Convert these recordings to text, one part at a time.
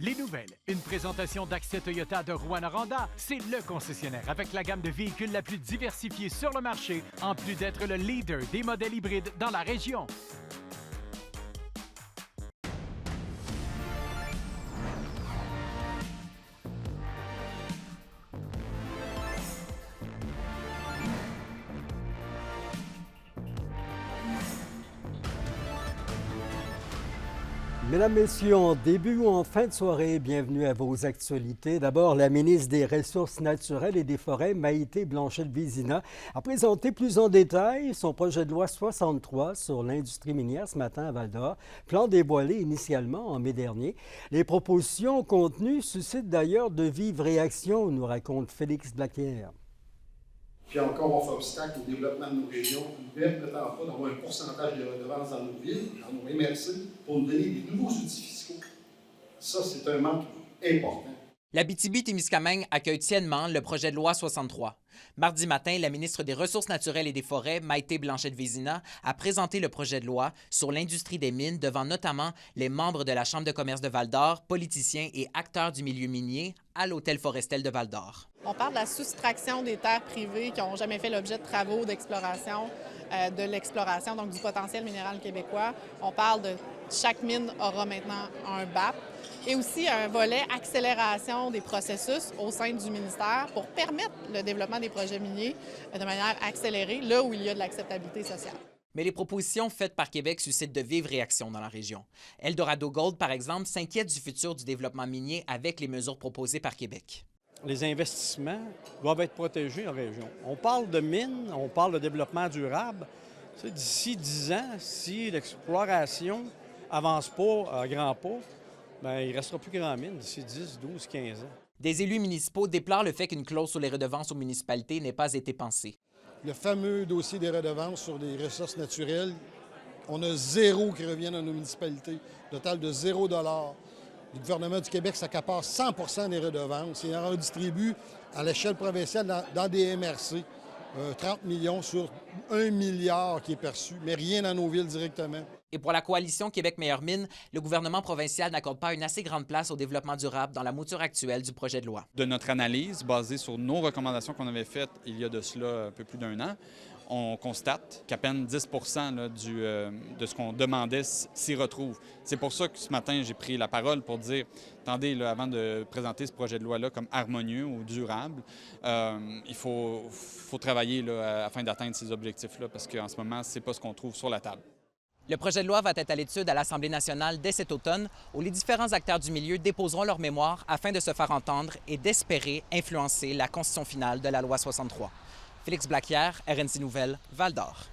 Les nouvelles, une présentation d'Accès Toyota de Rouyn-Noranda. C'est le concessionnaire avec la gamme de véhicules la plus diversifiée sur le marché, en plus d'être le leader des modèles hybrides dans la région. Mesdames, Messieurs, en début ou en fin de soirée, bienvenue à vos actualités. D'abord, la ministre des Ressources naturelles et des Forêts, Maïté Blanchette-Vézina, a présenté plus en détail son projet de loi 63 sur l'industrie minière ce matin à Val-d'Or, plan dévoilé initialement en mai dernier. Les propositions contenues suscitent d'ailleurs de vives réactions, nous raconte Félix Blacquière. Puis encore, on fait obstacle au développement de nos régions, ne permettant pas d'avoir un pourcentage de redevances dans nos villes, dans nos MRC, pour nous donner des nouveaux outils fiscaux. Ça, c'est un manque important. L'Abitibi-Témiscamingue accueille tiennement le projet de loi 63. Mardi matin, la ministre des Ressources naturelles et des Forêts, Maïté Blanchette-Vézina, a présenté le projet de loi sur l'industrie des mines devant notamment les membres de la Chambre de commerce de Val-d'Or, politiciens et acteurs du milieu minier à l'Hôtel Forestel de Val-d'Or. On parle de la soustraction des terres privées qui n'ont jamais fait l'objet de travaux d'exploration, de l'exploration, donc du potentiel minéral québécois. On parle de chaque mine aura maintenant un BAP et aussi un volet accélération des processus au sein du ministère pour permettre le développement des projets miniers de manière accélérée, là où il y a de l'acceptabilité sociale. Mais les propositions faites par Québec suscitent de vives réactions dans la région. Eldorado Gold, par exemple, s'inquiète du futur du développement minier avec les mesures proposées par Québec. Les investissements doivent être protégés en région. On parle de mines, on parle de développement durable. D'ici 10 ans, si l'exploration avance pas à grands pas, bien, il ne restera plus grand mine d'ici 10, 12, 15 ans. Des élus municipaux déplorent le fait qu'une clause sur les redevances aux municipalités n'ait pas été pensée. Le fameux dossier des redevances sur les ressources naturelles, on a zéro qui revient dans nos municipalités, total de 0 $. Le gouvernement du Québec s'accapare 100 % des redevances et en redistribue à l'échelle provinciale dans des MRC. 30 millions sur 1 milliard qui est perçu, mais rien dans nos villes directement. Et pour la coalition Québec Meilleure Mine, le gouvernement provincial n'accorde pas une assez grande place au développement durable dans la mouture actuelle du projet de loi. De notre analyse, basée sur nos recommandations qu'on avait faites il y a de cela un peu plus d'1 an, on constate qu'à peine 10 % là, de ce qu'on demandait s'y retrouve. C'est pour ça que ce matin, j'ai pris la parole pour dire, attendez, là, avant de présenter ce projet de loi-là comme harmonieux ou durable, il faut travailler là, afin d'atteindre ces objectifs-là, parce qu'en ce moment, ce n'est pas ce qu'on trouve sur la table. Le projet de loi va être à l'étude à l'Assemblée nationale dès cet automne, où les différents acteurs du milieu déposeront leur mémoire afin de se faire entendre et d'espérer influencer la constitution finale de la loi 63. Félix Blacquière, RNC Nouvelles, Val-d'Or.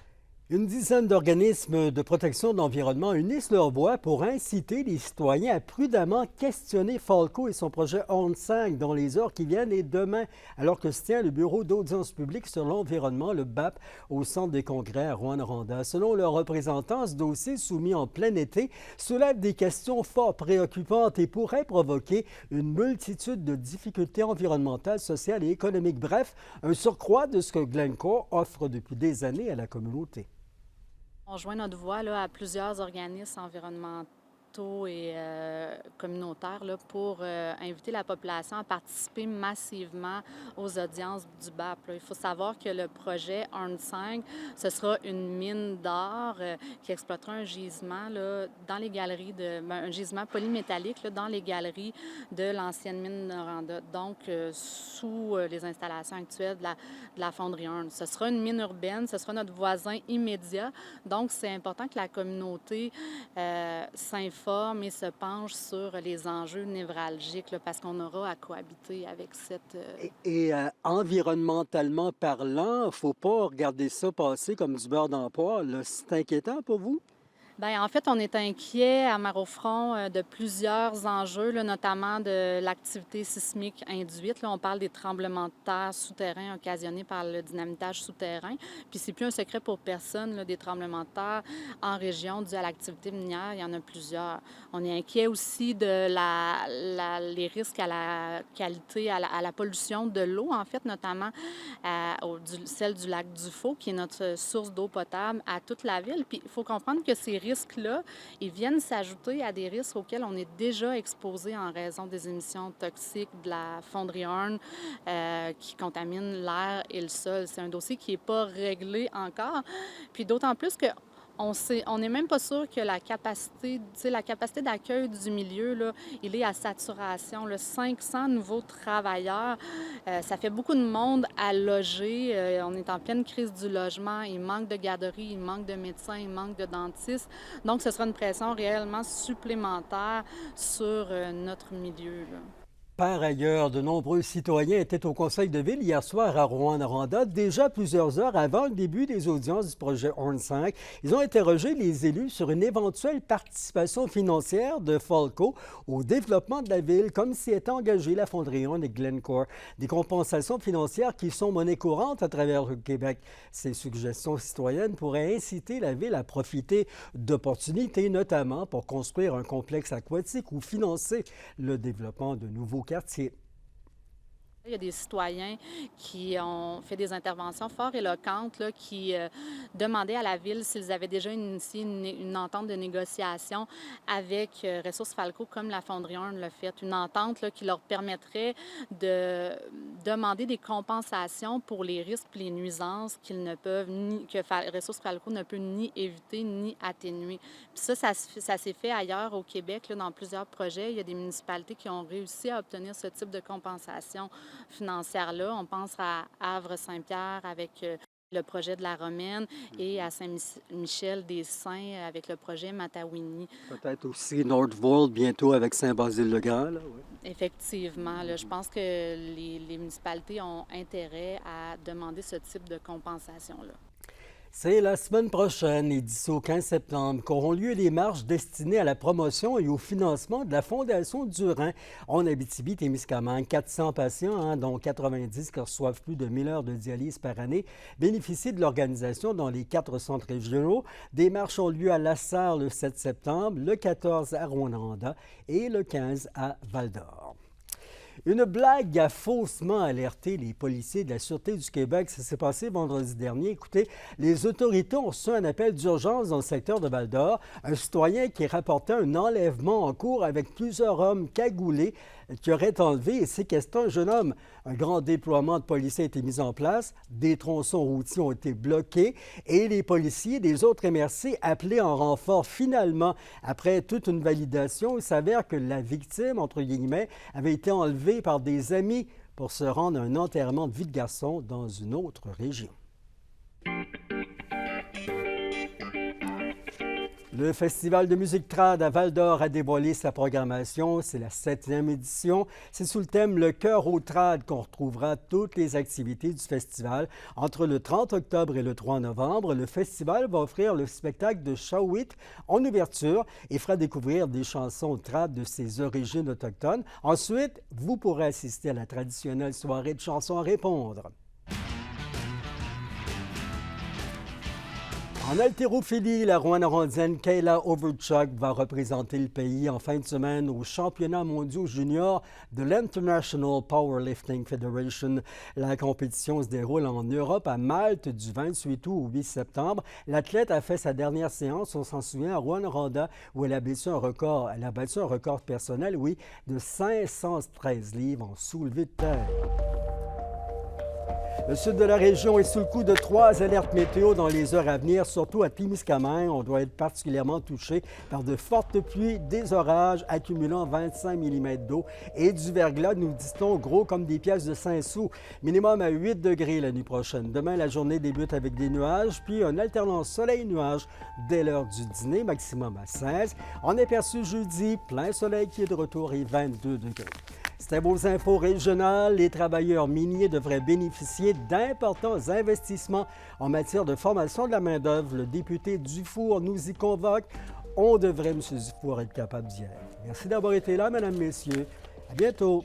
Une dizaine d'organismes de protection de l'environnement unissent leur voix pour inciter les citoyens à prudemment questionner Falco et son projet ORN 5 dans les heures qui viennent et demain, alors que se tient le Bureau d'audience publique sur l'environnement, le BAP, au Centre des congrès à Rouyn-Noranda. Selon leurs représentants, ce dossier soumis en plein été soulève des questions fort préoccupantes et pourrait provoquer une multitude de difficultés environnementales, sociales et économiques. Bref, un surcroît de ce que Glencore offre depuis des années à la communauté. On joint notre voix là, à plusieurs organismes environnementaux et communautaires là, pour inviter la population à participer massivement aux audiences du BAP. Là. Il faut savoir que le projet ORN 5, ce sera une mine d'or qui exploitera un gisement là, dans les galeries, un gisement polymétallique là, dans les galeries de l'ancienne mine Noranda, donc sous les installations actuelles de la fonderie ORN. Ce sera une mine urbaine, ce sera notre voisin immédiat, donc c'est important que la communauté s'informe et se penche sur les enjeux névralgiques là, parce qu'on aura à cohabiter avec cette... Environnementalement parlant, il ne faut pas regarder ça passer comme du beurre dans le poêle. C'est inquiétant pour vous? Bien, en fait, on est inquiet à Mar-au-Front de plusieurs enjeux, là, notamment de l'activité sismique induite. Là, on parle des tremblements de terre souterrains occasionnés par le dynamitage souterrain. Puis c'est plus un secret pour personne, là, des tremblements de terre en région dus à l'activité minière. Il y en a plusieurs. On est inquiet aussi de les risques à la qualité, à la pollution de l'eau, en fait, notamment celle du lac Dufaux, qui est notre source d'eau potable à toute la ville. Puis il faut comprendre que ces risques risques-là, ils viennent s'ajouter à des risques auxquels on est déjà exposé en raison des émissions toxiques de la fonderie Hearne qui contamine l'air et le sol. C'est un dossier qui n'est pas réglé encore. Puis d'autant plus que on n'est même pas sûr que la capacité d'accueil du milieu, là, il est à saturation. Là, 500 nouveaux travailleurs, ça fait beaucoup de monde à loger. On est en pleine crise du logement. Il manque de garderies, il manque de médecins, il manque de dentistes. Donc, ce sera une pression réellement supplémentaire sur notre milieu, là. Par ailleurs, de nombreux citoyens étaient au conseil de ville hier soir à Rouyn-Noranda, déjà plusieurs heures avant le début des audiences du projet Horn 5. Ils ont interrogé les élus sur une éventuelle participation financière de Falco au développement de la ville, comme s'y était engagée la fonderie Horn et Glencore. Des compensations financières qui sont monnaie courante à travers le Québec. Ces suggestions citoyennes pourraient inciter la ville à profiter d'opportunités, notamment pour construire un complexe aquatique ou financer le développement de nouveaux quartiers. Il y a des citoyens qui ont fait des interventions fort éloquentes là, qui demandaient à la Ville s'ils avaient déjà initié une entente de négociation avec Ressources Falco, comme la fonderie Hearne l'a fait. Une entente là, qui leur permettrait de demander des compensations pour les risques et les nuisances que Ressources Falco ne peut ni éviter ni atténuer. Puis ça s'est fait ailleurs au Québec, là, dans plusieurs projets. Il y a des municipalités qui ont réussi à obtenir ce type de compensation financière-là. On pense à Havre-Saint-Pierre avec le projet de la Romaine et à Saint-Michel-des-Saints avec le projet Matawini. Peut-être aussi Northvolt bientôt avec Saint-Basile-le-Grand. Là, ouais. Effectivement. Là, je pense que les municipalités ont intérêt à demander ce type de compensation-là. C'est la semaine prochaine et d'ici au 15 septembre qu'auront lieu les marches destinées à la promotion et au financement de la Fondation du Rhin. En Abitibi-Témiscamingue, 400 patients, dont 90 qui reçoivent plus de 1000 heures de dialyse par année, bénéficient de l'organisation dans les 4 centres régionaux. Des marches ont lieu à Lassar le 7 septembre, le 14 à Rouyn-Noranda et le 15 à Val-d'Or. Une blague a faussement alerté les policiers de la Sûreté du Québec. Ça s'est passé vendredi dernier. Écoutez, les autorités ont reçu un appel d'urgence dans le secteur de Val-d'Or. Un citoyen qui rapportait un enlèvement en cours avec plusieurs hommes cagoulés qui auraient enlevé et séquestré un jeune homme. Un grand déploiement de policiers a été mis en place. Des tronçons routiers ont été bloqués et les policiers des autres MRC appelés en renfort. Finalement, après toute une validation, il s'avère que la victime, entre guillemets, avait été enlevée par des amis pour se rendre à un enterrement de vie de garçon dans une autre région. Le Festival de musique trad à Val-d'Or a dévoilé sa programmation. C'est la 7e édition. C'est sous le thème « Le cœur au trad » qu'on retrouvera toutes les activités du festival. Entre le 30 octobre et le 3 novembre, le festival va offrir le spectacle de Shawit en ouverture et fera découvrir des chansons trad de ses origines autochtones. Ensuite, vous pourrez assister à la traditionnelle soirée de chansons à répondre. En haltérophilie, la Rouyn-Norandienne Kayla Overchuk va représenter le pays en fin de semaine aux championnats mondiaux juniors de l'International Powerlifting Federation. La compétition se déroule en Europe, à Malte, du 28 août au 8 septembre. L'athlète a fait sa dernière séance, on s'en souvient, à Rouyn-Noranda, où elle a battu un record. Elle a battu un record personnel, oui, de 513 livres en soulevé de terre. Le sud de la région est sous le coup de 3 alertes météo dans les heures à venir, surtout à Témiscamingue. On doit être particulièrement touché par de fortes pluies, des orages accumulant 25 mm d'eau et du verglas, nous dit-on, gros comme des pièces de 5 sous. Minimum à 8 degrés la nuit prochaine. Demain, la journée débute avec des nuages, puis un alternance soleil-nuage dès l'heure du dîner, maximum à 16. On est perçu jeudi, plein soleil qui est de retour et 22 degrés. C'était vos infos régionales. Les travailleurs miniers devraient bénéficier d'importants investissements en matière de formation de la main-d'œuvre. Le député Dufour nous y convoque. On devrait, M. Dufour, être capable d'y être. Merci d'avoir été là, Mesdames, Messieurs. À bientôt.